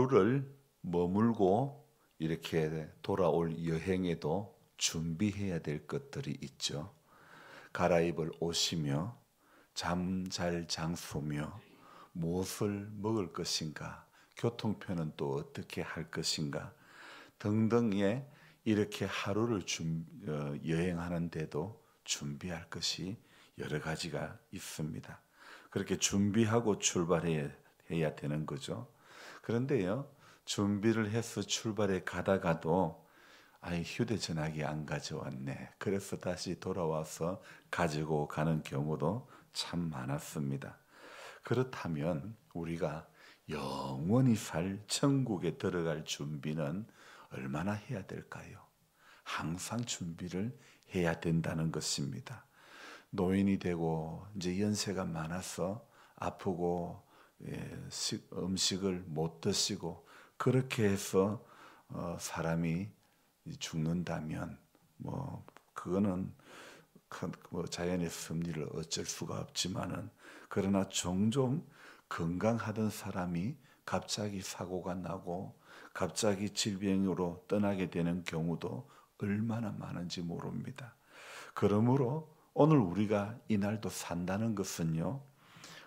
하루를 머물고 이렇게 돌아올 여행에도 준비해야 될 것들이 있죠. 갈아입을 옷이며 잠잘 장소며 무엇을 먹을 것인가, 교통편은 또 어떻게 할 것인가 등등의 이렇게 하루를 여행하는데도 준비할 것이 여러 가지가 있습니다. 그렇게 준비하고 출발해야 되는 거죠. 그런데요, 준비를 해서 출발해 가다가도 휴대전화기 안 가져왔네. 그래서 다시 돌아와서 가지고 가는 경우도 참 많았습니다. 그렇다면 우리가 영원히 살 천국에 들어갈 준비는 얼마나 해야 될까요? 항상 준비를 해야 된다는 것입니다. 노인이 되고 이제 연세가 많아서 아프고 음식을 못 드시고 그렇게 해서 사람이 죽는다면 그거는 자연의 섭리를 어쩔 수가 없지만은, 그러나 종종 건강하던 사람이 갑자기 사고가 나고 갑자기 질병으로 떠나게 되는 경우도 얼마나 많은지 모릅니다. 그러므로 오늘 우리가 이 날도 산다는 것은요,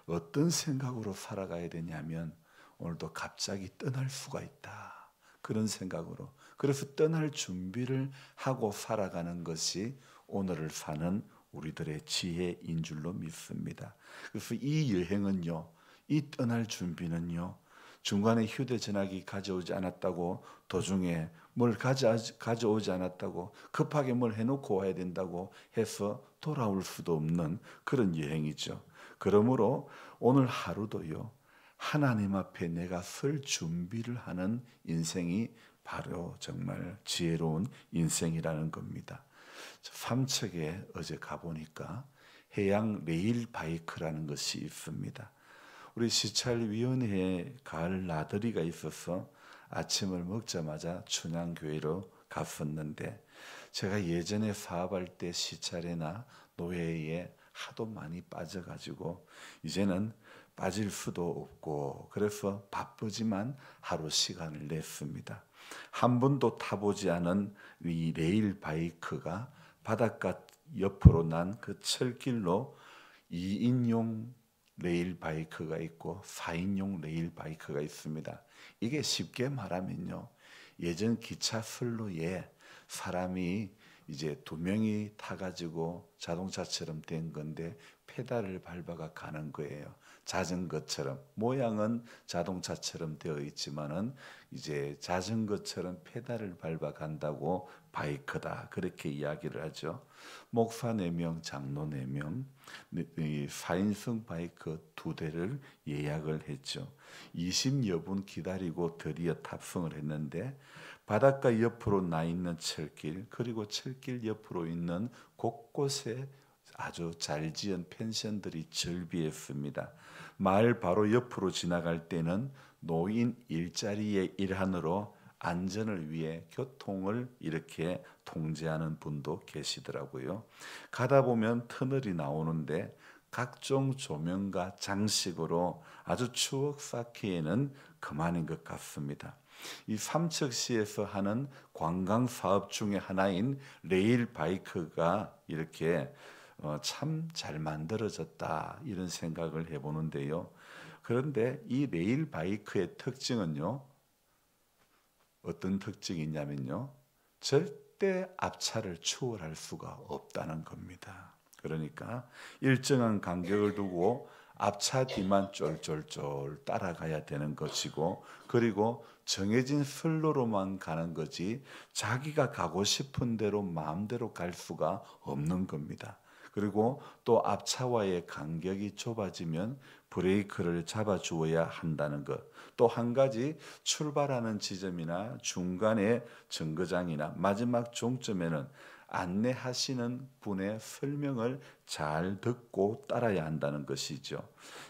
어떤 생각으로 살아가야 되냐면 오늘도 갑자기 떠날 수가 있다, 그런 생각으로, 그래서 떠날 준비를 하고 살아가는 것이 오늘을 사는 우리들의 지혜인 줄로 믿습니다. 그래서 이 여행은요, 이 떠날 준비는요, 중간에 휴대전화기 가져오지 않았다고, 도중에 뭘 가져오지 않았다고, 급하게 뭘 해놓고 와야 된다고 해서 돌아올 수도 없는 그런 여행이죠. 그러므로 오늘 하루도요, 하나님 앞에 내가 설 준비를 하는 인생이 바로 정말 지혜로운 인생이라는 겁니다. 삼척에 어제 가보니까 해양 레일 바이크라는 것이 있습니다. 우리 시찰위원회에 가을 나들이가 있어서 아침을 먹자마자 춘향교회로 갔었는데, 제가 예전에 사업할 때 시찰회나 노회에 하도 많이 빠져가지고 이제는 빠질 수도 없고, 그래서 바쁘지만 하루 시간을 냈습니다. 한 번도 타보지 않은 이 레일 바이크가 바닷가 옆으로 난 그 철길로 2인용 레일 바이크가 있고 4인용 레일 바이크가 있습니다. 이게 쉽게 말하면요, 예전 기차 선로에 사람이 이제 2명이 타가지고 자동차처럼 된 건데 페달을 밟아가 가는 거예요. 자전거처럼, 모양은 자동차처럼 되어 있지만은 이제 자전거처럼 페달을 밟아 간다고 바이크다, 그렇게 이야기를 하죠. 목사 4명, 장로 4명, 4인승 바이크 2대를 예약을 했죠. 20여 분 기다리고 드디어 탑승을 했는데, 바닷가 옆으로 나 있는 철길, 그리고 철길 옆으로 있는 곳곳에 아주 잘 지은 펜션들이 즐비했습니다. 마을 바로 옆으로 지나갈 때는 노인 일자리의 일환으로 안전을 위해 교통을 이렇게 통제하는 분도 계시더라고요. 가다 보면 터널이 나오는데 각종 조명과 장식으로 아주 추억 쌓기에는 그만인 것 같습니다. 이 삼척시에서 하는 관광 사업 중에 하나인 레일 바이크가 이렇게 참 잘 만들어졌다, 이런 생각을 해보는데요. 그런데 이 레일 바이크의 특징은요, 어떤 특징이 있냐면요, 절대 앞차를 추월할 수가 없다는 겁니다. 그러니까 일정한 간격을 두고 앞차 뒤만 쫄쫄쫄 따라가야 되는 것이고, 그리고 정해진 선로로만 가는 거지 자기가 가고 싶은 대로 마음대로 갈 수가 없는 겁니다. 그리고 또 앞차와의 간격이 좁아지면 브레이크를 잡아주어야 한다는 것. 또 한 가지, 출발하는 지점이나 중간에 정거장이나 마지막 종점에는 안내하시는 분의 설명을 잘 듣고 따라야 한다는 것이죠.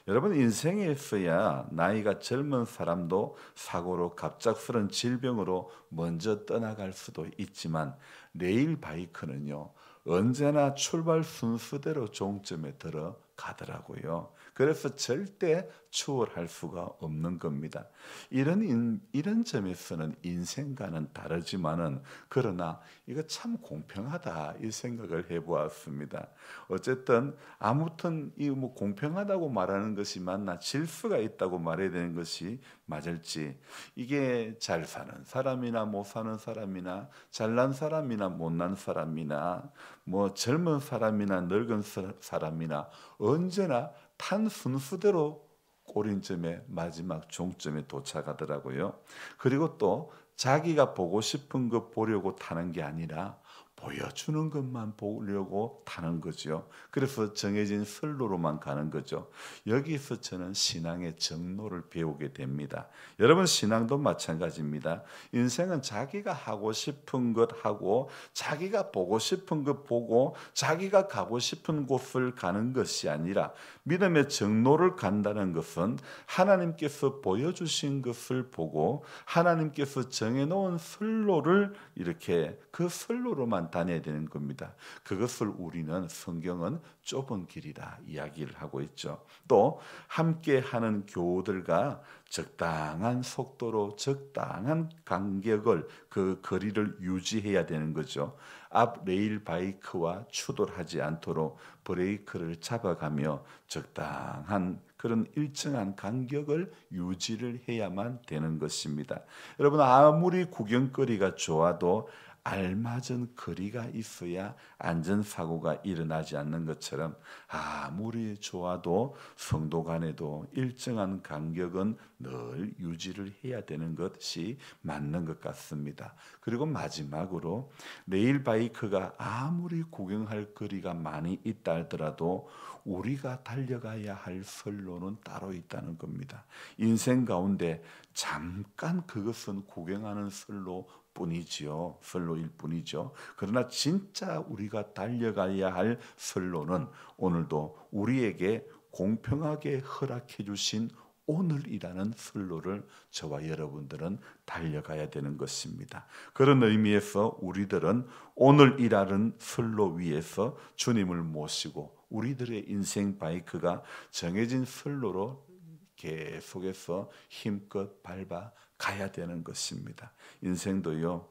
여러분, 인생에서야 나이가 젊은 사람도 사고로 갑작스런 질병으로 먼저 떠나갈 수도 있지만, 레일 바이크는요, 언제나 출발 순서대로 종점에 들어가더라고요. 그래서 절대 추월할 수가 없는 겁니다. 이런 점에서는 인생과는 다르지만은 그러나 이거 참 공평하다 이 생각을 해보았습니다. 어쨌든 아무튼 이 뭐 공평하다고 말하는 것이 맞나 질서가 있다고 말해야 되는 것이 맞을지 이게 잘 사는 사람이나 못 사는 사람이나 잘난 사람이나 못난 사람이나 뭐 젊은 사람이나 늙은 사람이나 언제나 탄 순수대로 꼬린점의 마지막 종점에 도착하더라고요. 그리고 또 자기가 보고 싶은 것 보려고 타는 게 아니라 보여주는 것만 보려고 타는 거죠. 그래서 정해진 선로로만 가는 거죠. 여기서 저는 신앙의 정로를 배우게 됩니다. 여러분 신앙도 마찬가지입니다. 인생은 자기가 하고 싶은 것 하고 자기가 보고 싶은 것 보고 자기가 가고 싶은 곳을 가는 것이 아니라 믿음의 정로를 간다는 것은 하나님께서 보여주신 것을 보고 하나님께서 정해놓은 선로를 이렇게 그 선로로만 다녀야 되는 겁니다. 그것을 우리는 성경은 좁은 길이라 이야기를 하고 있죠. 또 함께 하는 교우들과 적당한 속도로 적당한 간격을 그 거리를 유지해야 되는 거죠. 앞 레일 바이크와 추돌하지 않도록 브레이크를 잡아가며 적당한 그런 일정한 간격을 유지를 해야만 되는 것입니다. 여러분 아무리 구경거리가 좋아도 알맞은 거리가 있어야 안전사고가 일어나지 않는 것처럼 아무리 좋아도 성도 간에도 일정한 간격은 늘 유지를 해야 되는 것이 맞는 것 같습니다. 그리고 마지막으로 레일바이크가 아무리 구경할 거리가 많이 있다 하더라도 우리가 달려가야 할 선로는 따로 있다는 겁니다. 인생 가운데 잠깐 그것은 구경하는 선로뿐이지요. 선로일 뿐이죠. 그러나 진짜 우리가 달려가야 할 선로는 오늘도 우리에게 공평하게 허락해 주신 오늘이라는 선로를 저와 여러분들은 달려가야 되는 것입니다. 그런 의미에서 우리들은 오늘이라는 선로 위에서 주님을 모시고 우리들의 인생 바이크가 정해진 선로로 계속해서 힘껏 밟아 가야 되는 것입니다. 인생도요.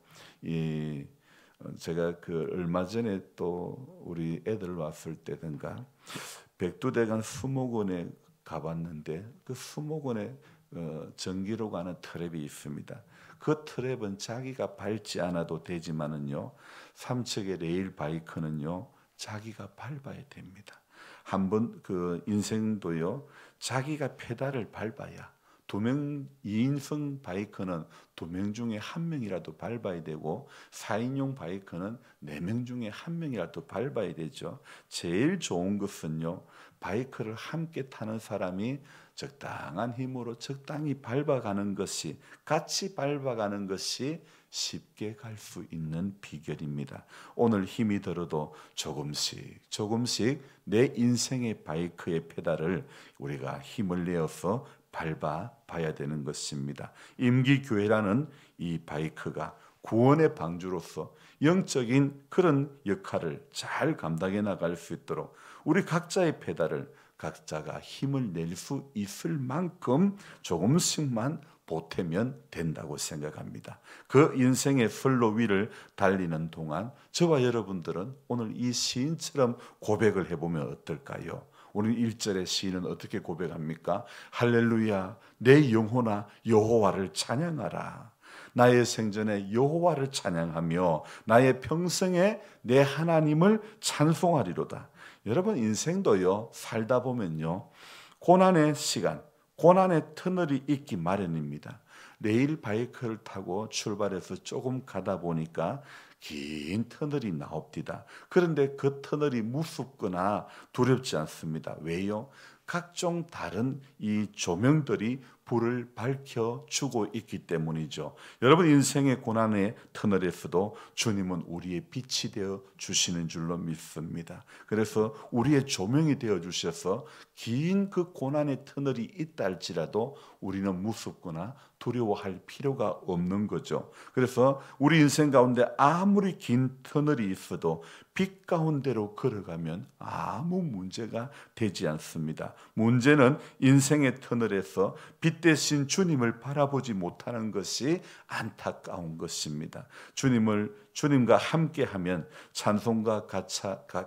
제가 그 얼마 전에 또 우리 애들 왔을 때든가 백두대간 수목원에 가봤는데 그 수목원에 전기로 가는 트랩이 있습니다. 그 트랩은 자기가 밟지 않아도 되지만은요, 삼척의 레일 바이크는요, 자기가 밟아야 됩니다. 한번 그 인생도요, 자기가 페달을 밟아야 2인승 바이크는 2명 중에 1명이라도 밟아야 되고 4인용 바이크는 4명 중에 1명이라도 밟아야 되죠. 제일 좋은 것은요. 바이크를 함께 타는 사람이 적당한 힘으로 적당히 밟아가는 것이 같이 밟아가는 것이 쉽게 갈 수 있는 비결입니다. 오늘 힘이 들어도 조금씩 내 인생의 바이크의 페달을 우리가 힘을 내어서 밟아 봐야 되는 것입니다. 임기교회라는 이 바이크가 구원의 방주로서 영적인 그런 역할을 잘 감당해 나갈 수 있도록 우리 각자의 페달을 각자가 힘을 낼 수 있을 만큼 조금씩만 보태면 된다고 생각합니다. 그 인생의 선로 위를 달리는 동안 저와 여러분들은 오늘 이 시인처럼 고백을 해보면 어떨까요? 오늘 1절의 시인은 어떻게 고백합니까? 할렐루야 내 영혼아 여호와를 찬양하라. 나의 생전에 여호와를 찬양하며 나의 평생에 내 하나님을 찬송하리로다. 여러분 인생도요 살다 보면요 고난의 시간 고난의 터널이 있기 마련입니다. 레일 바이크를 타고 출발해서 조금 가다 보니까 긴 터널이 나옵니다. 그런데 그 터널이 무섭거나 두렵지 않습니다. 왜요? 각종 다른 이 조명들이 불을 밝혀주고 있기 때문이죠. 여러분 인생의 고난의 터널에서도 주님은 우리의 빛이 되어 주시는 줄로 믿습니다. 그래서 우리의 조명이 되어 주셔서 긴 그 고난의 터널이 있다 할지라도 우리는 무섭거나 두려워할 필요가 없는 거죠. 그래서 우리 인생 가운데 아무리 긴 터널이 있어도 빛 가운데로 걸어가면 아무 문제가 되지 않습니다. 문제는 인생의 터널에서 빛 대신 주님을 바라보지 못하는 것이 안타까운 것입니다. 주님과 함께하면 찬송가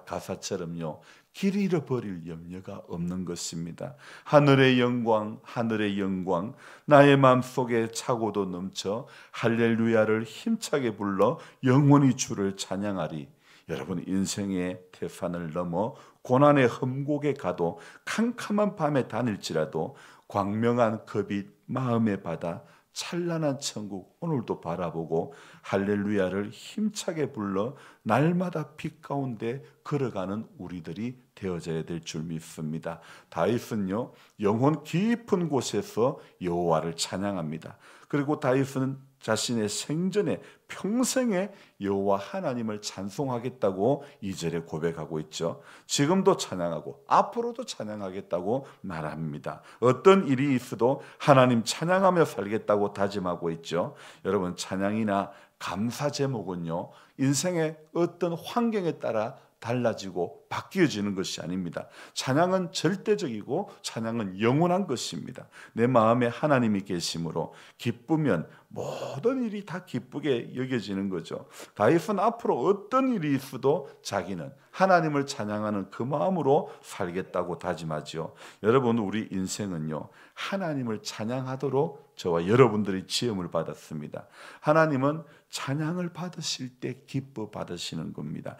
가사처럼요, 길 잃어버릴 염려가 없는 것입니다. 하늘의 영광, 하늘의 영광, 나의 마음속에 차고도 넘쳐 할렐루야를 힘차게 불러 영원히 주를 찬양하리. 여러분, 인생의 태산을 넘어 고난의 험곡에 가도, 캄캄한 밤에 다닐지라도 광명한 그 빛 마음의 바다 찬란한 천국 오늘도 바라보고 할렐루야를 힘차게 불러 날마다 빛 가운데 걸어가는 우리들이 되어져야 될 줄 믿습니다. 다윗은요, 영혼 깊은 곳에서 여호와를 찬양합니다. 그리고 다윗은 자신의 생전에 평생에 여호와 하나님을 찬송하겠다고 2절에 고백하고 있죠. 지금도 찬양하고 앞으로도 찬양하겠다고 말합니다. 어떤 일이 있어도 하나님 찬양하며 살겠다고 다짐하고 있죠. 여러분, 찬양이나 감사 제목은요, 인생의 어떤 환경에 따라 달라지고 바뀌어지는 것이 아닙니다. 찬양은 절대적이고 찬양은 영원한 것입니다. 내 마음에 하나님이 계심으로 기쁘면 모든 일이 다 기쁘게 여겨지는 거죠. 다윗은 앞으로 어떤 일이 있어도 자기는 하나님을 찬양하는 그 마음으로 살겠다고 다짐하지요. 여러분, 우리 인생은요, 하나님을 찬양하도록 저와 여러분들이 지음을 받았습니다. 하나님은 찬양을 받으실 때 기뻐하시는 겁니다.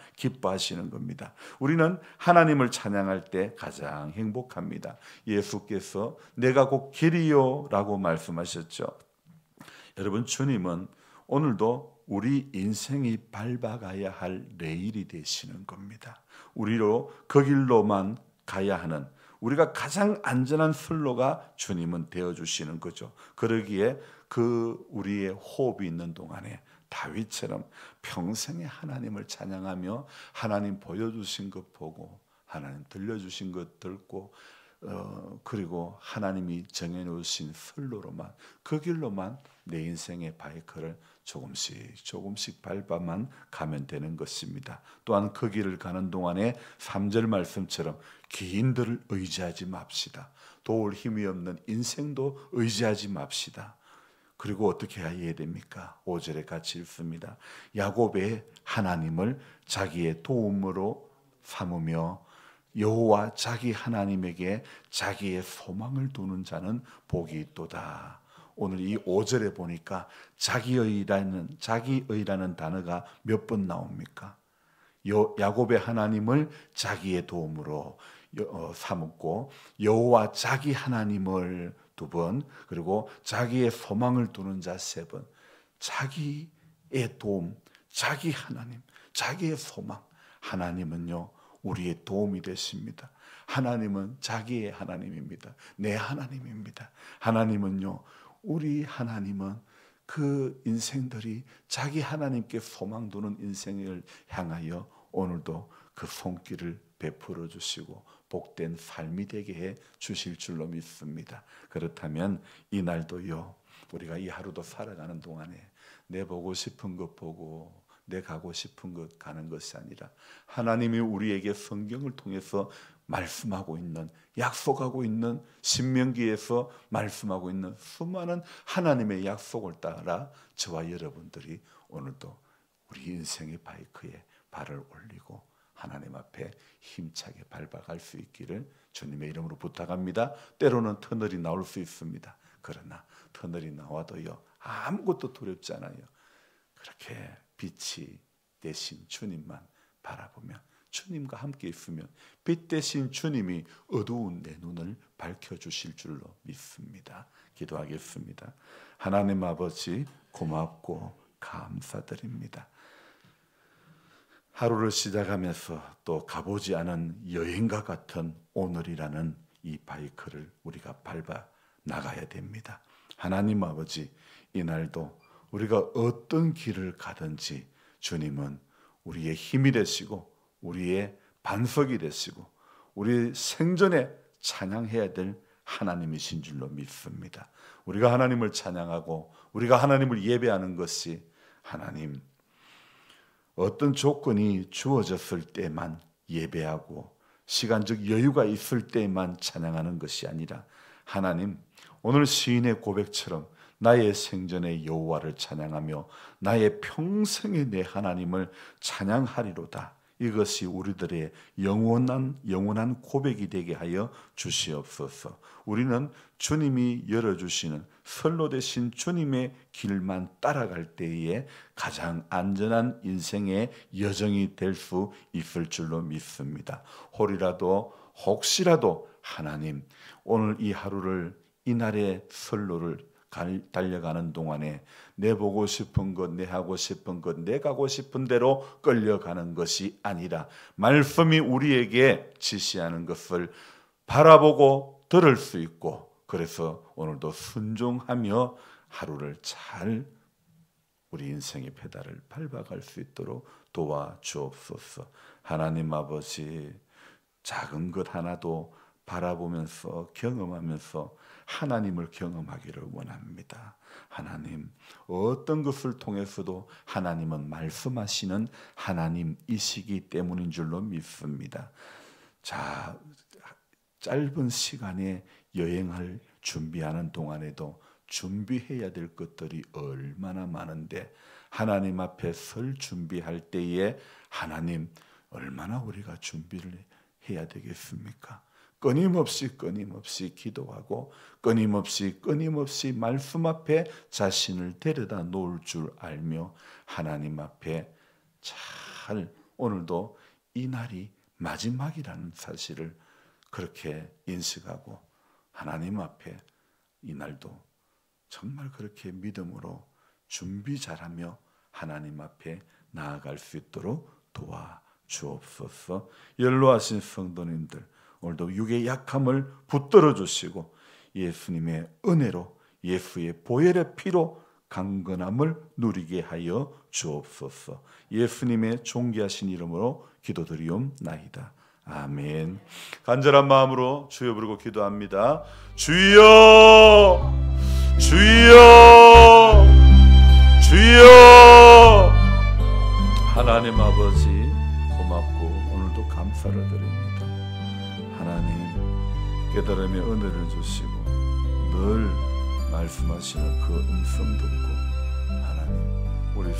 우리는 하나님을 찬양할 때 가장 행복합니다. 예수께서 내가 곧 길이요 라고 말씀하셨죠. 여러분, 주님은 오늘도 우리 인생이 밟아가야 할 레일이 되시는 겁니다. 우리로 그 길로만 가야 하는, 우리가 가장 안전한 선로가 주님은 되어주시는 거죠. 그러기에 우리의 호흡이 있는 동안에 다윗처럼 평생에 하나님을 찬양하며 하나님 보여주신 것 보고, 하나님 들려주신 것 듣고, 그리고 하나님이 정해놓으신 선로로만, 그 길로만 내 인생의 바이크를 조금씩 밟아만 가면 되는 것입니다. 또한 그 길을 가는 동안에 3절 말씀처럼 기인들을 의지하지 맙시다. 도울 힘이 없는 인생도 의지하지 맙시다. 그리고 어떻게 해야 됩니까? 5절에 같이 읽습니다. 야곱의 하나님을 자기의 도움으로 삼으며 여호와 자기 하나님에게 자기의 소망을 두는 자는 복이 있도다. 오늘 이 5절에 보니까 자기의라는 단어가 몇 번 나옵니까? 야곱의 하나님을 자기의 도움으로 삼았고, 여호와 자기 하나님을 2번, 그리고 자기의 소망을 두는 자 3번. 자기의 도움, 자기 하나님, 자기의 소망. 하나님은요, 우리의 도움이 되십니다. 하나님은 자기의 하나님입니다. 내 하나님입니다. 우리 하나님은 그 인생들이 자기 하나님께 소망 두는 인생을 향하여 오늘도 그 손길을 베풀어 주시고 복된 삶이 되게 해 주실 줄로 믿습니다. 그렇다면 이날도요, 우리가 이 하루도 살아가는 동안에 내 보고 싶은 것 보고 내 가고 싶은 것 가는 것이 아니라 하나님이 우리에게 성경을 통해서 말씀하고 있는, 약속하고 있는, 신명기에서 말씀하고 있는 수많은 하나님의 약속을 따라 저와 여러분들이 오늘도 우리 인생의 바이크에 발을 올리고 하나님 앞에 힘차게 밟아갈 수 있기를 주님의 이름으로 부탁합니다. 때로는 터널이 나올 수 있습니다. 그러나 터널이 나와도요, 아무것도 두렵지 않아요. 그렇게 빛이 되신 주님만 바라보면, 주님과 함께 있으면 빛 대신 주님이 어두운 내 눈을 밝혀주실 줄로 믿습니다. 기도하겠습니다. 하나님 아버지, 고맙고 감사드립니다. 하루를 시작하면서 또 가보지 않은 여행과 같은 오늘이라는 이 바이크를 우리가 밟아 나가야 됩니다. 하나님 아버지, 이날도 우리가 어떤 길을 가든지 주님은 우리의 힘이 되시고 우리의 반석이 되시고 우리 생전에 찬양해야 될 하나님이신 줄로 믿습니다. 우리가 하나님을 찬양하고 우리가 하나님을 예배하는 것이 하나님 어떤 조건이 주어졌을 때만 예배하고 시간적 여유가 있을 때만 찬양하는 것이 아니라 하나님 오늘 시인의 고백처럼 나의 생전의 여호와를 찬양하며 나의 평생의 내 하나님을 찬양하리로다. 이것이 우리들의 영원한 고백이 되게 하여 주시옵소서. 우리는 주님이 열어주시는 선로 되신 주님의 길만 따라갈 때에 가장 안전한 인생의 여정이 될 수 있을 줄로 믿습니다. 혹시라도 하나님 오늘 이 하루를 이날의 선로를 달려가는 동안에 내 보고 싶은 것, 내 하고 싶은 것, 내 가고 싶은 대로 끌려가는 것이 아니라 말씀이 우리에게 지시하는 것을 바라보고 들을 수 있고 그래서 오늘도 순종하며 하루를 잘 우리 인생의 페달을 밟아갈 수 있도록 도와주옵소서. 하나님 아버지 작은 것 하나도 바라보면서 경험하면서 하나님을 경험하기를 원합니다. 하나님 어떤 것을 통해서도 하나님은 말씀하시는 하나님이시기 때문인 줄로 믿습니다. 자, 짧은 시간에 여행을 준비하는 동안에도 준비해야 될 것들이 얼마나 많은데 하나님 앞에 설 준비할 때에 하나님 얼마나 우리가 준비를 해야 되겠습니까? 끊임없이 기도하고 끊임없이 말씀 앞에 자신을 데려다 놓을 줄 알며 하나님 앞에 잘 오늘도 이 날이 마지막이라는 사실을 그렇게 인식하고 하나님 앞에 이 날도 정말 그렇게 믿음으로 준비 잘하며 하나님 앞에 나아갈 수 있도록 도와주옵소서. 연로하신 성도님들 오늘도 육의 약함을 붙들어 주시고 예수님의 은혜로 예수의 보혈의 피로 강건함을 누리게 하여 주옵소서. 예수님의 존귀하신 이름으로 기도드리옵나이다. 아멘. 간절한 마음으로 주여 부르고 기도합니다. 주여 주여 주여. 하나님 아버지 고맙고 오늘도 감사를 드립니다. 하나님 깨달음의 은혜를 주시고 늘 말씀하시는 그 음성 듣고 하나님 우리